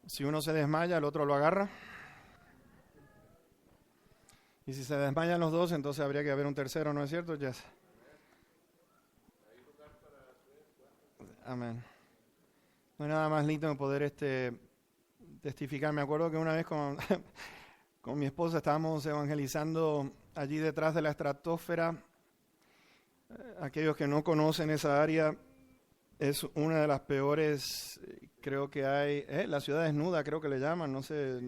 Si uno se desmaya, el otro lo agarra. Y si se desmayan los dos, entonces habría que haber un tercero, ¿no es cierto, Jess? Amén. No hay nada más lindo que poder testificar. Me acuerdo que una vez con mi esposa estábamos evangelizando allí detrás de la estratosfera. Aquellos que no conocen esa área, es una de las peores, creo que hay, la ciudad desnuda, creo que le llaman, no sé.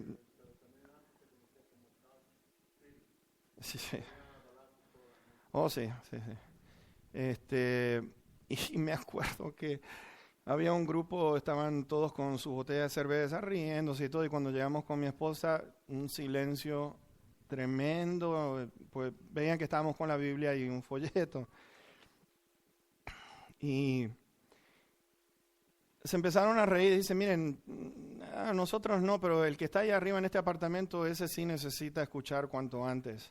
Sí, sí. Oh, sí, sí, sí. Y me acuerdo que había un grupo, estaban todos con sus botellas de cerveza riéndose y todo, y cuando llegamos con mi esposa, un silencio tremendo, pues veían que estábamos con la Biblia y un folleto. Y se empezaron a reír y dicen, miren, a nosotros no, pero el que está ahí arriba en este apartamento, ese sí necesita escuchar cuanto antes.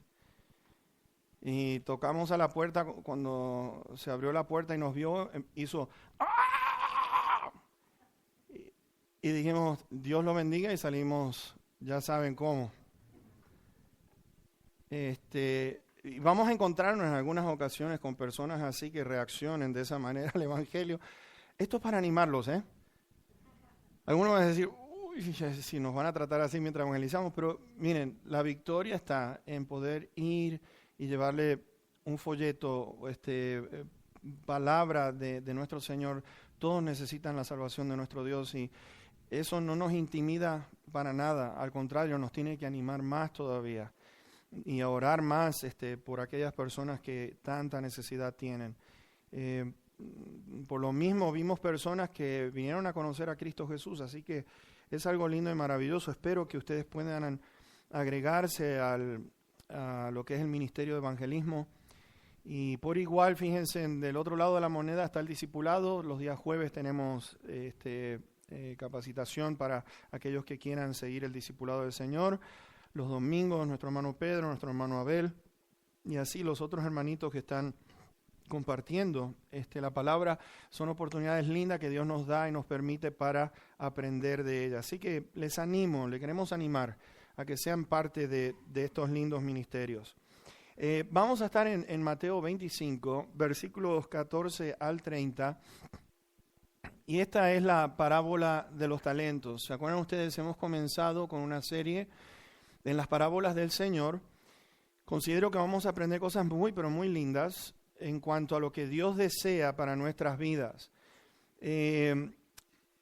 Y tocamos a la puerta, cuando se abrió la puerta y nos vio, hizo ¡ah! Y dijimos, Dios lo bendiga, y salimos, ya saben cómo. Y vamos a encontrarnos en algunas ocasiones con personas así que reaccionen de esa manera al Evangelio. Esto es para animarlos, ¿eh? Algunos van a decir, uy, si nos van a tratar así mientras evangelizamos, pero miren, la victoria está en poder ir y llevarle un folleto, palabra de nuestro Señor. Todos necesitan la salvación de nuestro Dios y eso no nos intimida para nada, al contrario, nos tiene que animar más todavía y a orar más por aquellas personas que tanta necesidad tienen. Por lo mismo vimos personas que vinieron a conocer a Cristo Jesús, así que es algo lindo y maravilloso. Espero que ustedes puedan agregarse a lo que es el ministerio de evangelismo. Y por igual, fíjense, del otro lado de la moneda está el discipulado. Los días jueves tenemos capacitación para aquellos que quieran seguir el discipulado del Señor. Los domingos, nuestro hermano Pedro, nuestro hermano Abel, y así los otros hermanitos que están compartiendo la palabra. Son oportunidades lindas que Dios nos da y nos permite para aprender de ella. Así que les animo, le queremos animar a que sean parte de estos lindos ministerios. Vamos a estar en Mateo 25, versículos 14 al 30. Y esta es la parábola de los talentos. ¿Se acuerdan ustedes? Hemos comenzado con una serie en las parábolas del Señor. Considero que vamos a aprender cosas muy, pero muy lindas en cuanto a lo que Dios desea para nuestras vidas.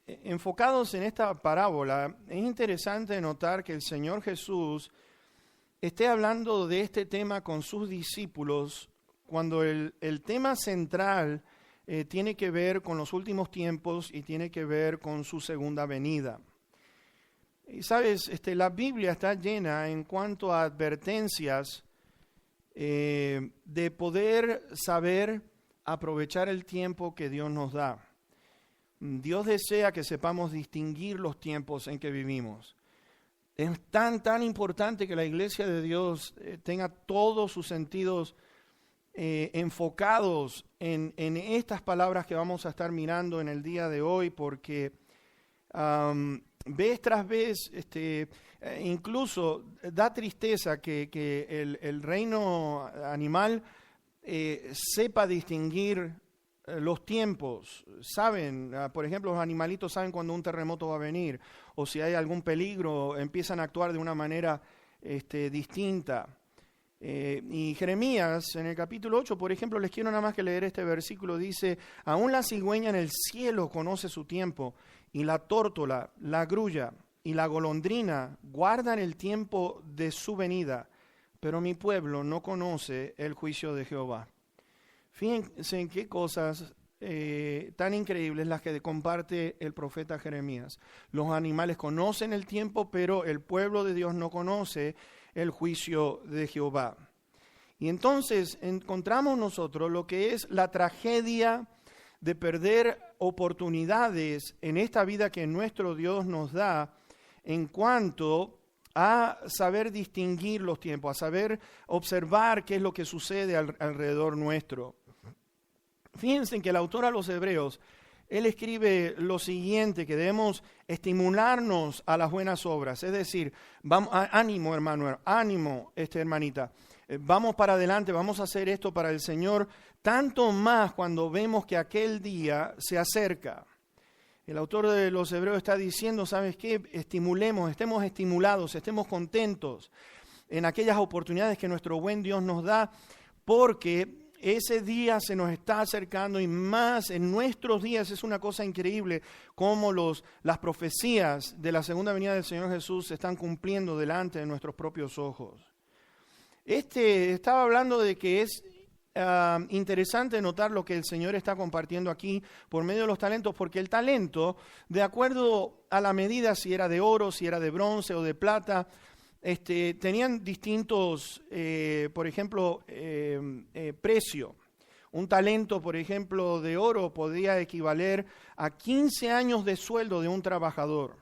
Enfocados en esta parábola, es interesante notar que el Señor Jesús esté hablando de este tema con sus discípulos cuando el tema central tiene que ver con los últimos tiempos y tiene que ver con su segunda venida. Y sabes, la Biblia está llena en cuanto a advertencias de poder saber aprovechar el tiempo que Dios nos da. Dios desea que sepamos distinguir los tiempos en que vivimos. Es tan importante que la iglesia de Dios tenga todos sus sentidos enfocados en estas palabras que vamos a estar mirando en el día de hoy, porque vez tras vez, incluso da tristeza que el reino animal sepa distinguir los tiempos. Saben, por ejemplo, los animalitos saben cuando un terremoto va a venir, o si hay algún peligro, empiezan a actuar de una manera distinta. Y Jeremías, en el capítulo 8, por ejemplo, les quiero nada más que leer este versículo, dice: aún la cigüeña en el cielo conoce su tiempo, y la tórtola, la grulla y la golondrina guardan el tiempo de su venida, pero mi pueblo no conoce el juicio de Jehová. Fíjense en qué cosas tan increíbles las que comparte el profeta Jeremías. Los animales conocen el tiempo, pero el pueblo de Dios no conoce el juicio de Jehová. Y entonces encontramos nosotros lo que es la tragedia de perder oportunidades en esta vida que nuestro Dios nos da en cuanto a saber distinguir los tiempos, a saber observar qué es lo que sucede alrededor nuestro. Fíjense que el autor a los Hebreos él escribe lo siguiente, que debemos estimularnos a las buenas obras. Es decir, vamos, ánimo hermano, ánimo hermanita, vamos para adelante, vamos a hacer esto para el Señor, tanto más cuando vemos que aquel día se acerca. El autor de los Hebreos está diciendo, ¿sabes qué? Estimulemos, estemos estimulados, estemos contentos en aquellas oportunidades que nuestro buen Dios nos da, porque ese día se nos está acercando y más en nuestros días. Es una cosa increíble cómo las profecías de la segunda venida del Señor Jesús se están cumpliendo delante de nuestros propios ojos. Estaba hablando de que es interesante notar lo que el Señor está compartiendo aquí por medio de los talentos, porque el talento, de acuerdo a la medida, si era de oro, si era de bronce o de plata, tenían distintos, por ejemplo, precio. Un talento, por ejemplo, de oro podría equivaler a 15 años de sueldo de un trabajador.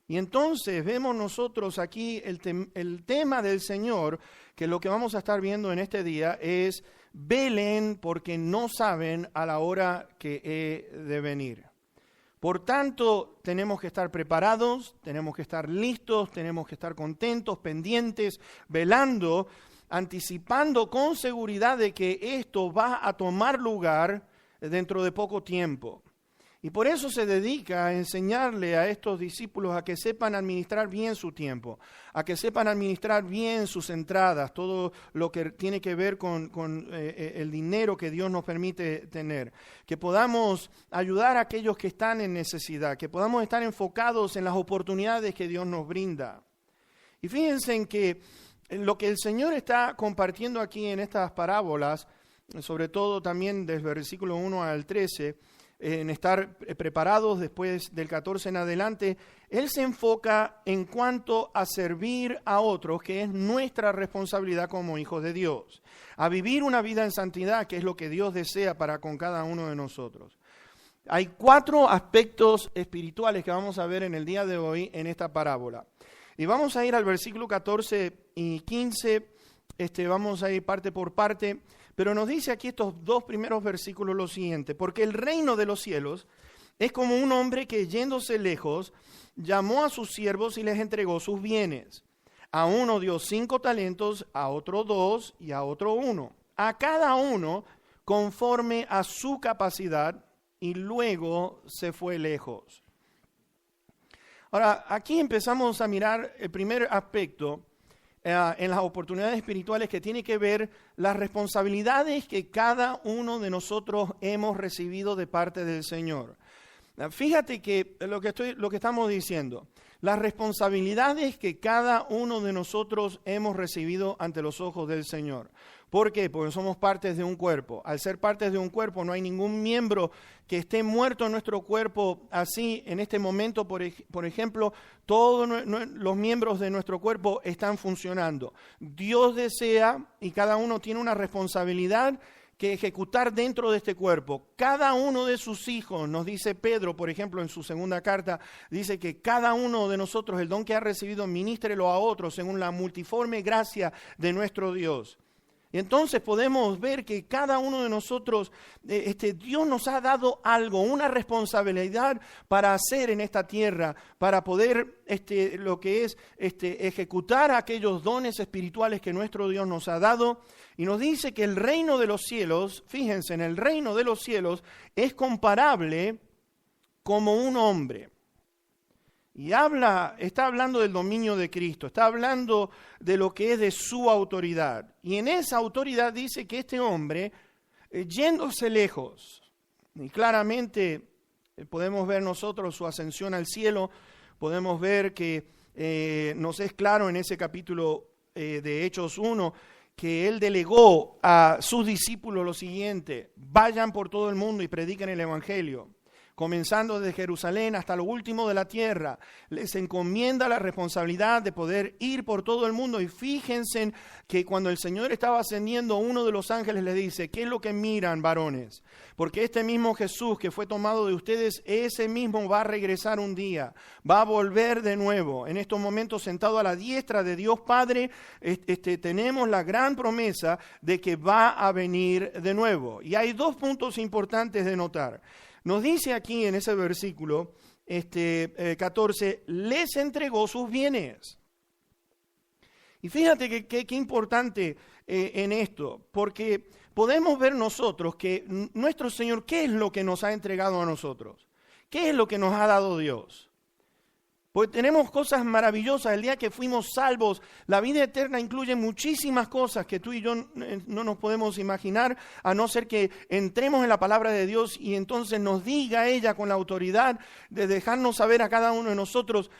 Y entonces vemos nosotros aquí el tema del Señor, que lo que vamos a estar viendo en este día es: velen porque no saben a la hora que he de venir. Por tanto, tenemos que estar preparados, tenemos que estar listos, tenemos que estar contentos, pendientes, velando, anticipando con seguridad de que esto va a tomar lugar dentro de poco tiempo. Y por eso se dedica a enseñarle a estos discípulos a que sepan administrar bien su tiempo, a que sepan administrar bien sus entradas, todo lo que tiene que ver con el dinero que Dios nos permite tener, que podamos ayudar a aquellos que están en necesidad, que podamos estar enfocados en las oportunidades que Dios nos brinda. Y fíjense en que lo que el Señor está compartiendo aquí en estas parábolas, sobre todo también desde el versículo 1 al 13, en estar preparados después del 14 en adelante, Él se enfoca en cuanto a servir a otros, que es nuestra responsabilidad como hijos de Dios, a vivir una vida en santidad, que es lo que Dios desea para con cada uno de nosotros. Hay 4 aspectos espirituales que vamos a ver en el día de hoy en esta parábola. Y vamos a ir al versículo 14 y 15, vamos a ir parte por parte. Pero nos dice aquí estos 2 primeros versículos lo siguiente: porque el reino de los cielos es como un hombre que, yéndose lejos, llamó a sus siervos y les entregó sus bienes. A uno dio 5 talentos, a otro 2 y a otro 1. A cada uno conforme a su capacidad, y luego se fue lejos. Ahora, aquí empezamos a mirar el primer aspecto en las oportunidades espirituales, que tiene que ver las responsabilidades que cada uno de nosotros hemos recibido de parte del Señor. Fíjate que lo que estamos diciendo, las responsabilidades que cada uno de nosotros hemos recibido ante los ojos del Señor. ¿Por qué? Porque somos partes de un cuerpo. Al ser partes de un cuerpo, no hay ningún miembro que esté muerto en nuestro cuerpo así. En este momento, por ejemplo, todos los miembros de nuestro cuerpo están funcionando. Dios desea, y cada uno tiene una responsabilidad que ejecutar dentro de este cuerpo. Cada uno de sus hijos, nos dice Pedro, por ejemplo, en su segunda carta, dice que cada uno de nosotros, el don que ha recibido, ministrelo a otros según la multiforme gracia de nuestro Dios. Y entonces podemos ver que cada uno de nosotros, Dios nos ha dado algo, una responsabilidad para hacer en esta tierra, para poder lo que es ejecutar aquellos dones espirituales que nuestro Dios nos ha dado. Y nos dice que el reino de los cielos, fíjense, en el reino de los cielos es comparable como un hombre. Y está hablando del dominio de Cristo, está hablando de lo que es de su autoridad. Y en esa autoridad dice que este hombre, yéndose lejos, y claramente podemos ver nosotros su ascensión al cielo, podemos ver que nos es claro en ese capítulo de Hechos 1, que Él delegó a sus discípulos lo siguiente: vayan por todo el mundo y prediquen el Evangelio. Comenzando desde Jerusalén hasta lo último de la tierra, les encomienda la responsabilidad de poder ir por todo el mundo. Y fíjense que cuando el Señor estaba ascendiendo, uno de los ángeles les dice: ¿qué es lo que miran, varones? Porque este mismo Jesús que fue tomado de ustedes, ese mismo va a regresar un día, va a volver de nuevo. En estos momentos, sentado a la diestra de Dios Padre, tenemos la gran promesa de que va a venir de nuevo. Y hay 2 puntos importantes de notar. nos dice aquí en ese versículo 14, les entregó sus bienes. Y fíjate qué importante en esto, porque podemos ver nosotros que nuestro Señor, ¿qué es lo que nos ha entregado a nosotros? ¿Qué es lo que nos ha dado Dios? Pues tenemos cosas maravillosas. El día que fuimos salvos, la vida eterna incluye muchísimas cosas que tú y yo no nos podemos imaginar, a no ser que entremos en la palabra de Dios y entonces nos diga ella con la autoridad de dejarnos saber a cada uno de nosotros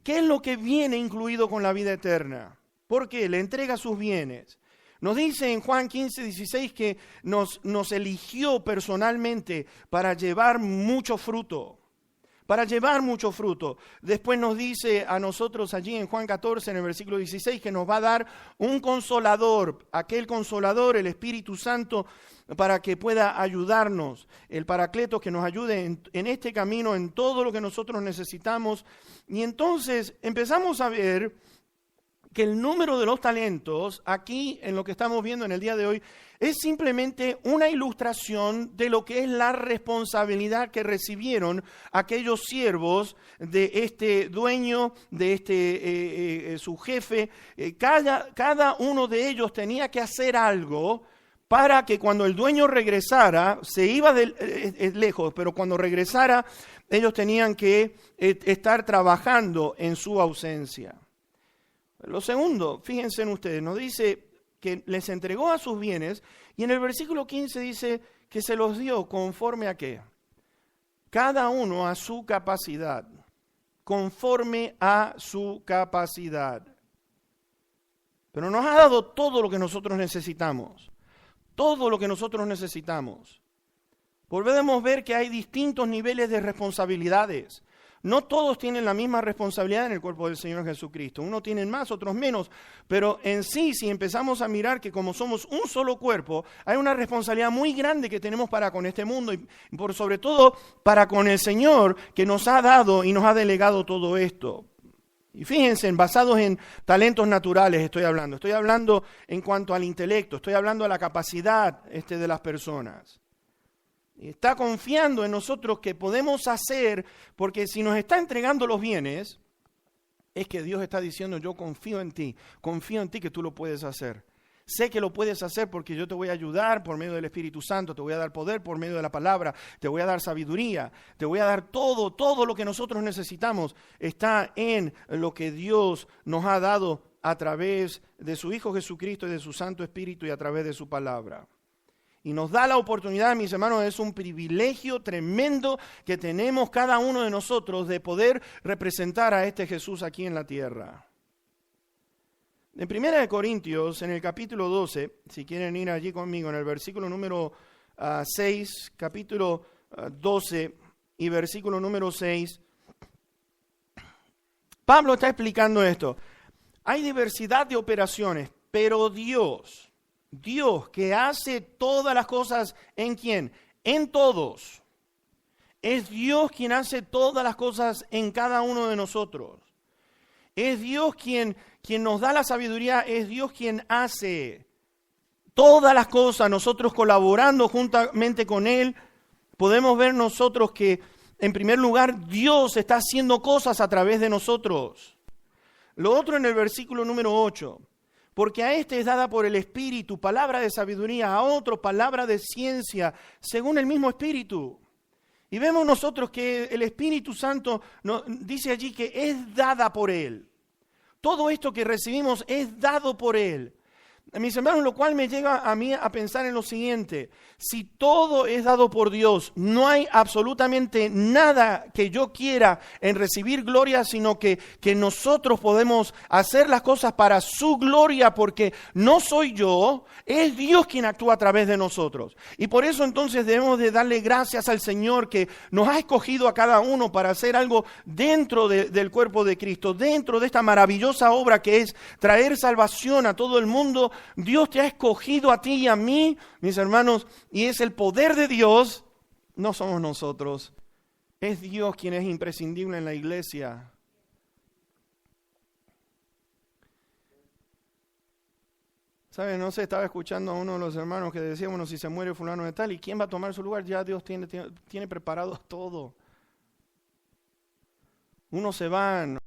qué es lo que viene incluido con la vida eterna. ¿Por qué? Le entrega sus bienes. Nos dice en Juan 15:16 que nos eligió personalmente para llevar mucho fruto. Para llevar mucho fruto. Después nos dice a nosotros allí en Juan 14, en el versículo 16, que nos va a dar un consolador, aquel consolador, el Espíritu Santo, para que pueda ayudarnos, el Paracleto, que nos ayude en este camino, en todo lo que nosotros necesitamos. Y entonces empezamos a ver que el número de los talentos, aquí en lo que estamos viendo en el día de hoy, es simplemente una ilustración de lo que es la responsabilidad que recibieron aquellos siervos de este dueño, de su jefe. Cada uno de ellos tenía que hacer algo para que cuando el dueño regresara, se iba lejos, pero cuando regresara, ellos tenían que estar trabajando en su ausencia. Lo segundo, fíjense en ustedes, nos dice que les entregó a sus bienes y en el versículo 15 dice que se los dio conforme a qué. Cada uno a su capacidad, conforme a su capacidad. Pero nos ha dado todo lo que nosotros necesitamos, todo lo que nosotros necesitamos. Podemos ver que hay distintos niveles de responsabilidades. No todos tienen la misma responsabilidad en el cuerpo del Señor Jesucristo. Unos tienen más, otros menos. Pero en sí, si empezamos a mirar que como somos un solo cuerpo, hay una responsabilidad muy grande que tenemos para con este mundo y por sobre todo para con el Señor que nos ha dado y nos ha delegado todo esto. Y fíjense, basados en talentos naturales estoy hablando en cuanto al intelecto, estoy hablando de la capacidad de las personas. Está confiando en nosotros que podemos hacer, porque si nos está entregando los bienes, es que Dios está diciendo, yo confío en ti que tú lo puedes hacer. Sé que lo puedes hacer porque yo te voy a ayudar por medio del Espíritu Santo, te voy a dar poder por medio de la palabra, te voy a dar sabiduría, te voy a dar todo lo que nosotros necesitamos. Está en lo que Dios nos ha dado a través de su Hijo Jesucristo y de su Santo Espíritu y a través de su palabra. Y nos da la oportunidad, mis hermanos, es un privilegio tremendo que tenemos cada uno de nosotros de poder representar a este Jesús aquí en la tierra. En 1 Corintios, en el capítulo 12, si quieren ir allí conmigo, en el versículo número 6, capítulo 12 y versículo número 6, Pablo está explicando esto. Hay diversidad de operaciones, pero Dios que hace todas las cosas, ¿en quién? En todos. Es Dios quien hace todas las cosas en cada uno de nosotros. Es Dios quien nos da la sabiduría, es Dios quien hace todas las cosas. Nosotros colaborando juntamente con Él, podemos ver nosotros que, en primer lugar, Dios está haciendo cosas a través de nosotros. Lo otro en el versículo número 8. Porque a este es dada por el Espíritu palabra de sabiduría, a otro palabra de ciencia, según el mismo Espíritu. Y vemos nosotros que el Espíritu Santo nos dice allí que es dada por Él. Todo esto que recibimos es dado por Él. Mis hermanos, lo cual me lleva a mí a pensar en lo siguiente. Si todo es dado por Dios, no hay absolutamente nada que yo quiera en recibir gloria, sino que nosotros podemos hacer las cosas para su gloria, porque no soy yo, es Dios quien actúa a través de nosotros. Y por eso entonces debemos de darle gracias al Señor que nos ha escogido a cada uno para hacer algo dentro del cuerpo de Cristo, dentro de esta maravillosa obra que es traer salvación a todo el mundo. Dios te ha escogido a ti y a mí, mis hermanos, y es el poder de Dios, no somos nosotros. Es Dios quien es imprescindible en la iglesia. ¿Saben? No sé, estaba escuchando a uno de los hermanos que decía, bueno, si se muere fulano de tal, ¿y quién va a tomar su lugar? Ya Dios tiene preparado todo. Unos se van,